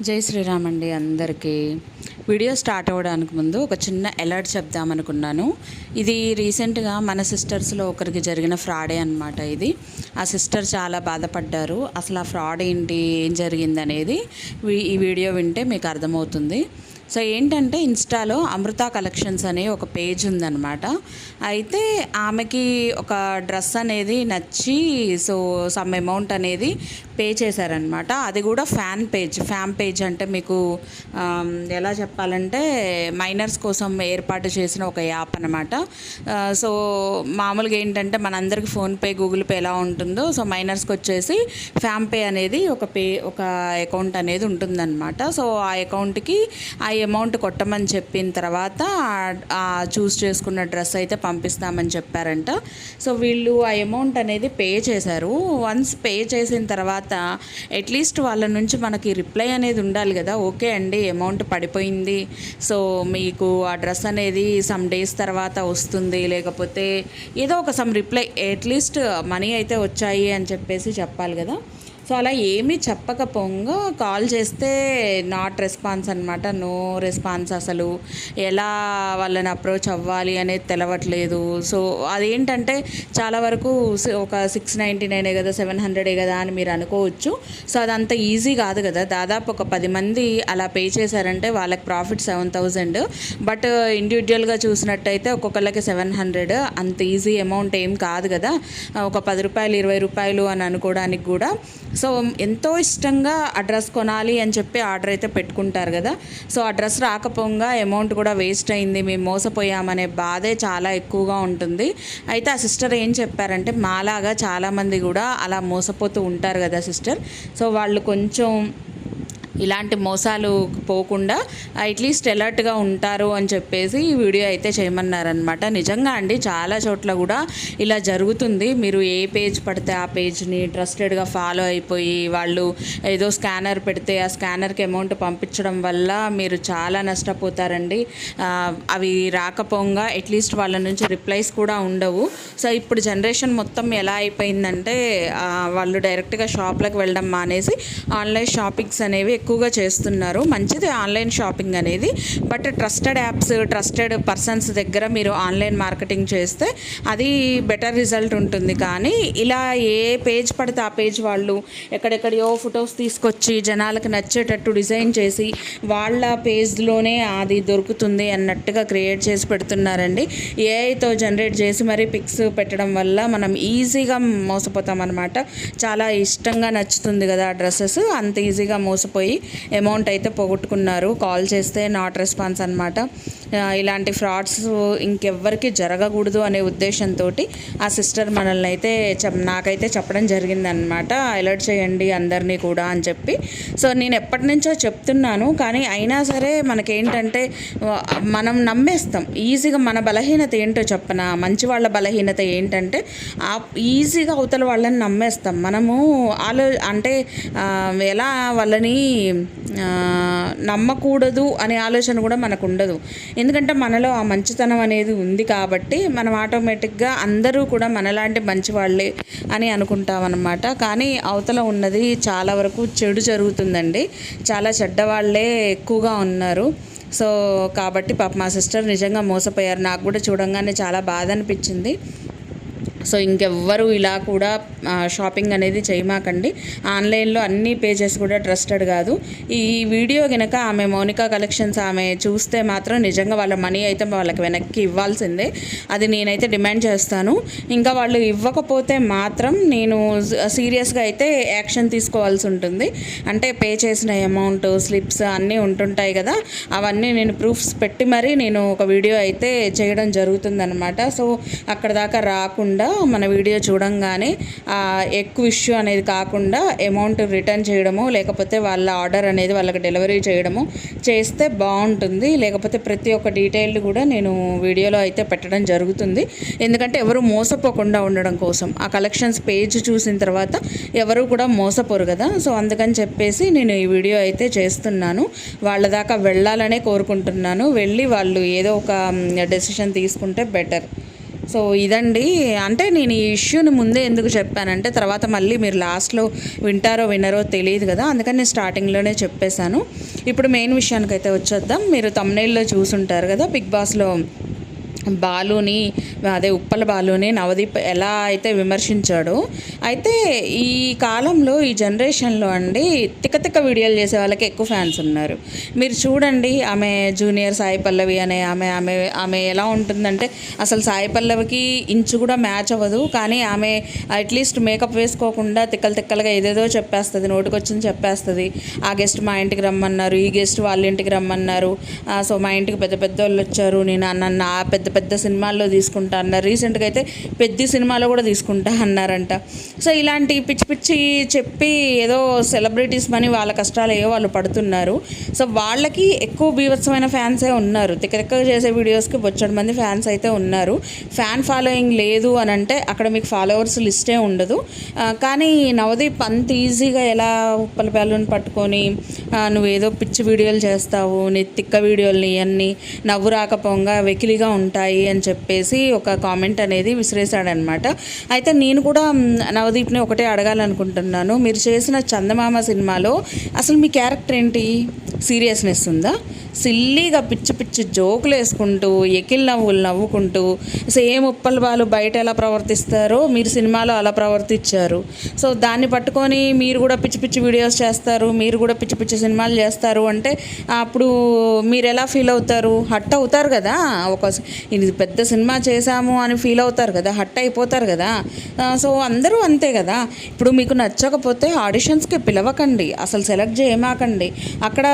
జై శ్రీరామ్ అండి అందరికీ. వీడియో స్టార్ట్ అవ్వడానికి ముందు ఒక చిన్న అలర్ట్ చెప్దామనుకున్నాను. ఇది రీసెంట్గా మన సిస్టర్స్లో ఒకరికి జరిగిన ఫ్రాడే అనమాట. ఆ సిస్టర్ చాలా బాధపడ్డారు. అసలు ఆ ఫ్రాడ్ ఏంటి, ఏం జరిగింది అనేది ఈ వీడియో వింటే మీకు అర్థమవుతుంది. సో ఏంటంటే, ఇన్స్టాలో అమృత కలెక్షన్స్ అనే ఒక పేజ్ ఉందన్నమాట. అయితే ఆమెకి ఒక డ్రెస్ అనేది నచ్చి సమ్ అమౌంట్ అనేది పే చేశారనమాట. అది కూడా ఫ్యాన్ పేజ్ అంటే మీకు ఎలా చెప్పాలంటే, మైనర్స్ కోసం ఏర్పాటు చేసిన ఒక యాప్ అనమాట. సో మామూలుగా ఏంటంటే, మనందరికీ ఫోన్పే, గూగుల్ పే ఎలా ఉంటుందో, సో మైనర్స్కి వచ్చేసి ఫ్యామ్ పే అనేది ఒక అకౌంట్ అనేది ఉంటుందన్నమాట. సో ఆ అకౌంట్కి ఆ అమౌంట్ కొట్టమని చెప్పిన తర్వాత చూస్ చేసుకున్న డ్రెస్ అయితే పంపిస్తామని చెప్పారంట. సో వీళ్ళు ఆ అమౌంట్ అనేది పే చేశారు. వన్స్ పే చేసిన తర్వాత అట్లీస్ట్ వాళ్ళ నుంచి మనకి రిప్లై అనేది ఉండాలి కదా. ఓకే అండి, అమౌంట్ పడిపోయింది, సో మీకు ఆ డ్రెస్ అనేది సమ్ డేస్ తర్వాత వస్తుంది, లేకపోతే ఏదో ఒక సమ్ రిప్లై, అట్లీస్ట్ మనీ అయితే వచ్చాయి అని చెప్పేసి చెప్పాలి కదా. సో అలా ఏమీ చెప్పకపోగా కాల్ చేస్తే నాట్ రెస్పాన్స్ అనమాట. No response. అసలు ఎలా వాళ్ళని అప్రోచ్ అవ్వాలి అనేది తెలవట్లేదు. సో అదేంటంటే, చాలా వరకు ఒక 699 కదా, 700 కదా అని మీరు అనుకోవచ్చు. సో అదంత ఈజీ కాదు కదా. దాదాపు ఒక 10 మంది అలా పే చేశారంటే వాళ్ళకి ప్రాఫిట్ 7000. బట్ ఇండివిజువల్గా చూసినట్టయితే ఒక్కొక్కళ్ళకి 700. అంత ఈజీ అమౌంట్ ఏం కాదు కదా. ఒక 10 రూపాయలు, 20 రూపాయలు అని అనుకోవడానికి కూడా. సో ఎంతో ఇష్టంగా ఆ డ్రెస్ కొనాలి అని చెప్పి ఆర్డర్ అయితే పెట్టుకుంటారు కదా. సో ఆ డ్రెస్ రాకపోగా అమౌంట్ కూడా వేస్ట్ అయింది, మేము మోసపోయామనే బాధే చాలా ఎక్కువగా ఉంటుంది. అయితే ఆ సిస్టర్ ఏం చెప్పారంటే, మాలాగా చాలామంది కూడా అలా మోసపోతూ ఉంటారు కదా సిస్టర్. సో వాళ్ళు కొంచెం ఇలాంటి మోసాలు పోకుండా అట్లీస్ట్ అలర్ట్గా ఉంటారు అని చెప్పేసి ఈ వీడియో అయితే చేయమన్నారనమాట. నిజంగా అండి, చాలా చోట్ల కూడా ఇలా జరుగుతుంది. మీరు ఏ పేజ్ పడితే ఆ పేజ్ని ట్రస్టెడ్గా ఫాలో అయిపోయి వాళ్ళు ఏదో స్కానర్ పెడితే ఆ స్కానర్కి అమౌంట్ పంపించడం వల్ల మీరు చాలా నష్టపోతారండి. అవి రాకపోగా అట్లీస్ట్ వాళ్ళ నుంచి రిప్లైస్ కూడా ఉండవు. సో ఇప్పుడు జనరేషన్ మొత్తం ఎలా అయిపోయిందంటే, వాళ్ళు డైరెక్ట్గా షాప్లకు వెళ్ళడం మానేసి ఆన్లైన్ షాపింగ్స్ అనేవి ఎక్కువగా చేస్తున్నారు. మంచిది ఆన్లైన్ షాపింగ్ అనేది. But trusted apps, trusted persons దగ్గర మీరు ఆన్లైన్ మార్కెటింగ్ చేస్తే అది బెటర్ రిజల్ట్ ఉంటుంది. కానీ ఇలా ఏ పేజ్ పడితే ఆ పేజ్ వాళ్ళు ఎక్కడెక్కడో ఫొటోస్ తీసుకొచ్చి జనాలకు నచ్చేటట్టు డిజైన్ చేసి వాళ్ళ పేజ్లోనే అది దొరుకుతుంది అన్నట్టుగా క్రియేట్ చేసి పెడుతున్నారండి. ఏఐతో జనరేట్ చేసి మరీ పిక్స్ పెట్టడం వల్ల మనం ఈజీగా మోసపోతాం అనమాట. చాలా ఇష్టంగా నచ్చుతుంది కదా ఆ డ్రెస్సెస్, అంత ఈజీగా మోసపోయి అమౌంట్ అయితే పోగొట్టుకున్నారు. కాల్ చేస్తే నాట్ రెస్పాన్స్ అనమాట. ఇలాంటి ఫ్రాడ్స్ ఇంకెవ్వరికి జరగకూడదు అనే ఉద్దేశంతో ఆ సిస్టర్ మనల్ని అయితే నాకైతే చెప్పడం జరిగిందనమాట. అలర్ట్ చేయండి అందరినీ కూడా అని చెప్పి. సో నేను ఎప్పటి నుంచో చెప్తున్నాను, కానీ అయినా సరే మనకేంటంటే మనం నమ్మేస్తాం ఈజీగా. మన బలహీనత ఏంటో చెప్పనా, మంచి వాళ్ళ బలహీనత ఏంటంటే ఈజీగా అవతల వాళ్ళని నమ్మేస్తాం మనము. అంటే ఎలా వాళ్ళని నమ్మకూడదు అనే ఆలోచన కూడా మనకు ఉండదు. ఎందుకంటే మనలో ఆ మంచితనం అనేది ఉంది కాబట్టి మనం ఆటోమేటిక్గా అందరూ కూడా మనలాంటి మంచి వాళ్ళే అని అనుకుంటాం అన్నమాట. కానీ అవతల ఉన్నది చాలా వరకు చెడు జరుగుతుందండి. చాలా చెడ్డవాళ్ళే ఎక్కువగా ఉన్నారు. సో కాబట్టి పాప మా సిస్టర్ నిజంగా మోసపోయారు. నాకు కూడా చూడంగానే చాలా బాధ అనిపించింది. సో ఇంకెవ్వరు ఇలా కూడా షాపింగ్ అనేది చేయమాకండి. ఆన్లైన్లో అన్ని పేజెస్ కూడా ట్రస్టెడ్ కాదు. ఈ వీడియో కనుక ఆమె మౌనిక కలెక్షన్స్ ఆమె చూస్తే మాత్రం నిజంగా వాళ్ళ మనీ అయితే వాళ్ళకి వెనక్కి ఇవ్వాల్సిందే. అది నేనైతే డిమాండ్ చేస్తాను. ఇంకా వాళ్ళు ఇవ్వకపోతే మాత్రం నేను సీరియస్గా అయితే యాక్షన్ తీసుకోవాల్సి ఉంటుంది. అంటే పే చేసిన అమౌంట్, స్లిప్స్ అన్నీ ఉంటుంటాయి కదా, అవన్నీ నేను ప్రూఫ్స్ పెట్టి మరీ నేను ఒక వీడియో అయితే చేయడం జరుగుతుందనమాట. సో అక్కడ దాకా రాకుండా మన వీడియో చూడంగానే ఎక్కువ ఇష్యూ అనేది కాకుండా అమౌంట్ రిటర్న్ చేయడము, లేకపోతే వాళ్ళ ఆర్డర్ అనేది వాళ్ళకి డెలివరీ చేయడము చేస్తే బాగుంటుంది. లేకపోతే ప్రతి ఒక్క డీటెయిల్ కూడా నేను వీడియోలో అయితే పెట్టడం జరుగుతుంది. ఎందుకంటే ఎవరు మోసపోకుండా ఉండడం కోసం. ఆ కలెక్షన్స్ పేజ్ చూసిన తర్వాత ఎవరు కూడా మోసపోరు కదా. సో అందుకని చెప్పేసి నేను ఈ వీడియో అయితే చేస్తున్నాను. వాళ్ళ దాకా వెళ్ళాలనే కోరుకుంటున్నాను. వెళ్ళి వాళ్ళు ఏదో ఒక డెసిషన్ తీసుకుంటే బెటర్. సో ఇదండి. అంటే నేను ఈ ఇష్యూని ముందే ఎందుకు చెప్పానంటే తర్వాత మళ్ళీ మీరు లాస్ట్లో వింటారో వినరో తెలియదు కదా, అందుకని నేను స్టార్టింగ్లోనే చెప్పేశాను. ఇప్పుడు మెయిన్ విషయానికైతే వచ్చేద్దాం. మీరు తమ్నైల్లో చూసుంటారు కదా, బిగ్ బాస్లో బాలుని, అదే ఉప్పల బాలుని నవదీప్ ఎలా అయితే విమర్శించాడో, అయితే ఈ కాలంలో ఈ జనరేషన్లో అండి తిక్క వీడియోలు చేసే వాళ్ళకి ఎక్కువ ఫ్యాన్స్ ఉన్నారు. మీరు చూడండి, ఆమె జూనియర్ సాయి పల్లవి అనే ఆమె ఆమె ఆమె ఎలా ఉంటుందంటే అసలు సాయి పల్లవికి ఇంచు కూడా మ్యాచ్ అవ్వదు. కానీ ఆమె అట్లీస్ట్ మేకప్ వేసుకోకుండా తిక్కలుగా ఏదేదో చెప్పేస్తుంది, నోటికొచ్చింది చెప్పేస్తుంది. ఆ గెస్ట్ మా ఇంటికి రమ్మన్నారు, ఈ గెస్ట్ వాళ్ళ ఇంటికి రమ్మన్నారు, సో మా ఇంటికి పెద్ద వాళ్ళు వచ్చారు, నేను నన్ను ఆ పెద్ద సినిమాల్లో తీసుకుంటా అన్నారు. రీసెంట్గా అయితే పెద్ద సినిమాలో కూడా తీసుకుంటా అన్నారంట. సో ఇలాంటి పిచ్చి చెప్పి ఏదో సెలబ్రిటీస్ మనీ వాళ్ళ కష్టాలు ఏవో వాళ్ళు పడుతున్నారు. సో వాళ్ళకి ఎక్కువ బీభత్సమైన ఫ్యాన్సే ఉన్నారు. తిక్కగా చేసే వీడియోస్కి బొచ్చడి మంది ఫ్యాన్స్ అయితే ఉన్నారు. ఫ్యాన్ ఫాలోయింగ్ లేదు అని అంటే అక్కడ మీకు ఫాలోవర్స్ లిస్టే ఉండదు. కానీ నవదీప్ అంత ఈజీగా ఎలా ఉప్పల బాలుని పట్టుకొని నువ్వేదో పిచ్చి వీడియోలు చేస్తావు, నీ తిక్క వీడియోలని అన్నీ నవ్వు రాకపోగా వెకిలిగా ఉంటాయి అని చెప్పేసి ఒక కామెంట్ అనేది విసిరేశాడనమాట. అయితే నేను కూడా నవదీప్ని ఒకటే అడగాలనుకుంటున్నాను, మీరు చేసిన చందమామ సినిమాలో అసలు మీ క్యారెక్టర్ ఏంటి? సీరియస్నెస్ ఉందా? సిల్లీగా పిచ్చి జోకులు వేసుకుంటూ ఎకిల్ నవ్వులు నవ్వుకుంటూ సేమ్ ఉప్పల్ బాలు బయట ఎలా ప్రవర్తిస్తారో మీరు సినిమాలో అలా ప్రవర్తించారు. సో దాన్ని పట్టుకొని మీరు కూడా పిచ్చి వీడియోస్ చేస్తారు, మీరు కూడా పిచ్చి సినిమాలు చేస్తారు అంటే అప్పుడు మీరు ఎలా ఫీల్ అవుతారు? హట్ అవుతారు కదా, ఇది పెద్ద సినిమా చేశాము అని ఫీల్ అవుతారు కదా, హట్ అయిపోతారు కదా. సో అందరూ అంతే కదా. ఇప్పుడు మీకు నచ్చకపోతే ఆడిషన్స్కి పిలవకండి, అసలు సెలెక్ట్ చేయమాకండి. అక్కడ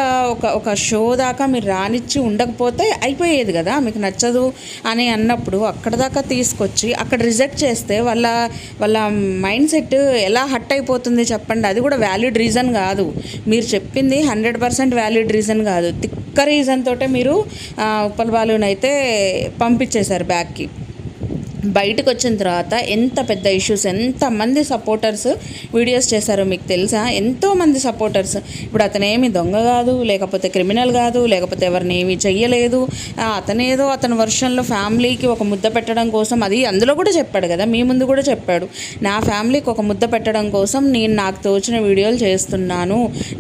ఒక షో దాకా మీరు రానిచ్చి ఉండకపోతే అయిపోయేది కదా. మీకు నచ్చదు అని అన్నప్పుడు అక్కడ దాకా తీసుకొచ్చి అక్కడ రిజెక్ట్ చేస్తే వాళ్ళ మైండ్ సెట్ ఎలా హట్ అయిపోతుంది చెప్పండి. అది కూడా వ్యాలిడ్ రీజన్ కాదు. మీరు చెప్పింది 100% వ్యాలిడ్ రీజన్ కాదు. తిక్క రీజన్ తోటే మీరు ఉప్పల బాలుని అయితే పంపించేశారు బ్యాక్కి. బయటకు వచ్చిన తర్వాత ఎంత పెద్ద ఇష్యూస్, ఎంతమంది సపోర్టర్స్ వీడియోస్ చేశారో మీకు తెలుసా? ఎంతోమంది సపోర్టర్స్. ఇప్పుడు అతనేమి దొంగ కాదు, లేకపోతే క్రిమినల్ కాదు, లేకపోతే ఎవరిని ఏమీ చెయ్యలేదు. అతనేదో అతని వర్షన్లో ఫ్యామిలీకి ఒక ముద్ద పెట్టడం కోసం, అది అందులో కూడా చెప్పాడు కదా, మీ ముందు కూడా చెప్పాడు, నా ఫ్యామిలీకి ఒక ముద్ద పెట్టడం కోసం నేను నాకు తోచిన వీడియోలు చేస్తున్నాను,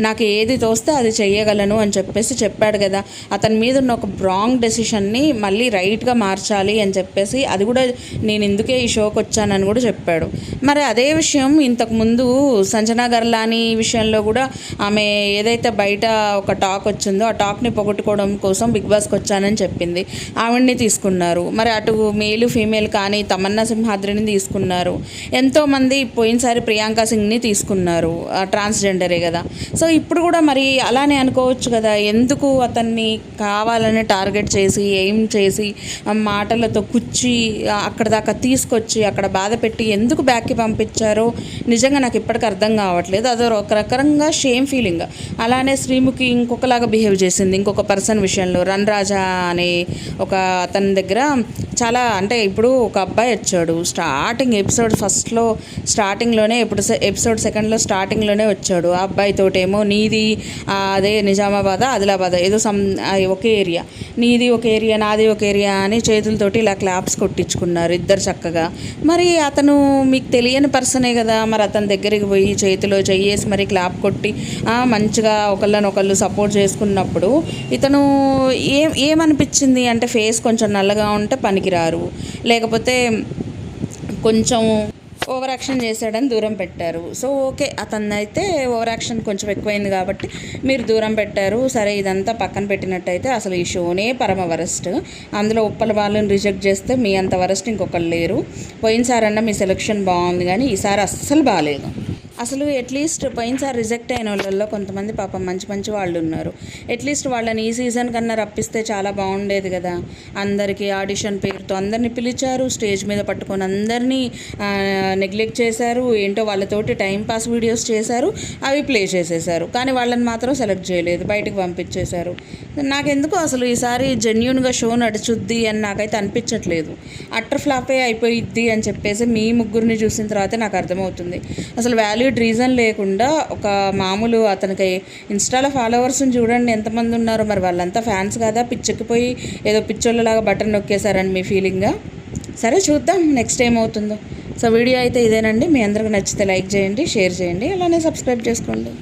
నాకు ఏది తోస్తే అది చెయ్యగలను అని చెప్పేసి చెప్పాడు కదా. అతని మీద ఉన్న ఒక రాంగ్ డెసిషన్ని మళ్ళీ రైట్గా మార్చాలి అని చెప్పేసి అది కూడా నేను ఇందుకే ఈ షోకి వచ్చానని కూడా చెప్పాడు. మరి అదే విషయం ఇంతకుముందు సంజనా గర్లాని విషయంలో కూడా ఆమె ఏదైతే బయట ఒక టాక్ వచ్చిందో ఆ టాక్ని పొగట్టుకోవడం కోసం బిగ్ బాస్కి వచ్చానని చెప్పింది. ఆవిడ్ని తీసుకున్నారు. మరి అటు మేలు ఫీమేల్ కానీ తమన్నా సింహాద్రిని తీసుకున్నారు. ఎంతోమంది పోయినసారి ప్రియాంక సింగ్ని తీసుకున్నారు, ట్రాన్స్జెండరే కదా. సో ఇప్పుడు కూడా మరి అలానే అనుకోవచ్చు కదా, ఎందుకు అతన్ని కావాలని టార్గెట్ చేసి ఎయిమ్ చేసి మాటలతో కుచ్చి అక్కడ దాకా తీసుకొచ్చి అక్కడ బాధ పెట్టి ఎందుకు బ్యాక్కి పంపించారో నిజంగా నాకు ఇప్పటికీ అర్థం కావట్లేదు. అదో ఒక రకంగా షేమ్ ఫీలింగ్. అలానే శ్రీముఖి ఇంకొకలాగా బిహేవ్ చేసింది ఇంకొక పర్సన్ విషయంలో. రన్ రాజా అనే ఒక అతని దగ్గర చాలా, అంటే ఇప్పుడు ఒక అబ్బాయి వచ్చాడు స్టార్టింగ్ ఎపిసోడ్ ఫస్ట్లో స్టార్టింగ్లోనే, ఇప్పుడు ఎపిసోడ్ సెకండ్లో స్టార్టింగ్లోనే వచ్చాడు. ఆ అబ్బాయితోటేమో నీది అదే నిజామాబాద్ ఆదిలాబాద్ ఏదో ఒకే ఏరియా, నీది ఒక ఏరియా నాది ఒక ఏరియా అని చేతులతోటి ఇలా క్లాప్స్ కొట్టించుకున్నారు ఇద్దరు చక్కగా. మరి అతను మీకు తెలియని పర్సనే కదా, మరి అతని దగ్గరికి పోయి చేతిలో చెయ్యేసి మరి క్లాప్ కొట్టి మంచిగా ఒకళ్ళనొకళ్ళు సపోర్ట్ చేసుకున్నప్పుడు ఇతను ఏమనిపించింది అంటే ఫేస్ కొంచెం నల్లగా ఉంటే పనికిరారు, లేకపోతే కొంచెం ఓవర్ యాక్షన్ చేశాడని దూరం పెట్టారు. సో ఓకే, అతన్ని అయితే ఓవర్ యాక్షన్ కొంచెం ఎక్కువైంది కాబట్టి మీరు దూరం పెట్టారు. సరే, ఇదంతా పక్కన పెట్టినట్టయితే అసలు ఈ షోనే పరమ వరస్ట్. అందులో ఉప్పల బాలుని రిజెక్ట్ చేస్తే మీ అంత వరస్ట్ ఇంకొకరు లేరు. పోయినసారన్నా మీ సెలెక్షన్ బాగుంది కానీ ఈసారి అస్సలు బాగాలేదు. అసలు అట్లీస్ట్ పోయినసారి రిజెక్ట్ అయిన వాళ్ళల్లో కొంతమంది పాపం మంచి వాళ్ళు ఉన్నారు. అట్లీస్ట్ వాళ్ళని ఈ సీజన్ కన్నా రప్పిస్తే చాలా బాగుండేది కదా. అందరికీ ఆడిషన్ పేరుతో అందరినీ పిలిచారు, స్టేజ్ మీద పట్టుకొని అందరినీ నెగ్లెక్ట్ చేశారు. ఏంటో వాళ్ళతోటి టైంపాస్ వీడియోస్ చేశారు, అవి ప్లే చేసేశారు. కానీ వాళ్ళని మాత్రం సెలెక్ట్ చేయలేదు, బయటకు పంపించేశారు. నాకెందుకు అసలు ఈసారి జెన్యూన్గా షో నడుచుద్ది అని నాకైతే అనిపించట్లేదు. అట్టర్ ఫ్లాపే అయిపోయిద్ది అని చెప్పేసి మీ ముగ్గురిని చూసిన తర్వాతే నాకు అర్థమవుతుంది. అసలు వ్యాలిడ్ రీజన్ లేకుండా ఒక మామూలు అతనికి ఇన్స్టాలో ఫాలోవర్స్ని చూడండి ఎంతమంది ఉన్నారో, మరి వాళ్ళంతా ఫ్యాన్స్ కాదా? పిచ్చెక్కిపోయి ఏదో పిచ్చోళ్ళలాగా బటన్ నొక్కేశారని మీ ఫీలింగా? సరే చూద్దాం నెక్స్ట్ ఏమవుతుందో. సో వీడియో అయితే ఇదేనండి. మీ అందరికి నచ్చితే లైక్ చేయండి, షేర్ చేయండి, అలానే సబ్స్క్రైబ్ చేసుకోండి.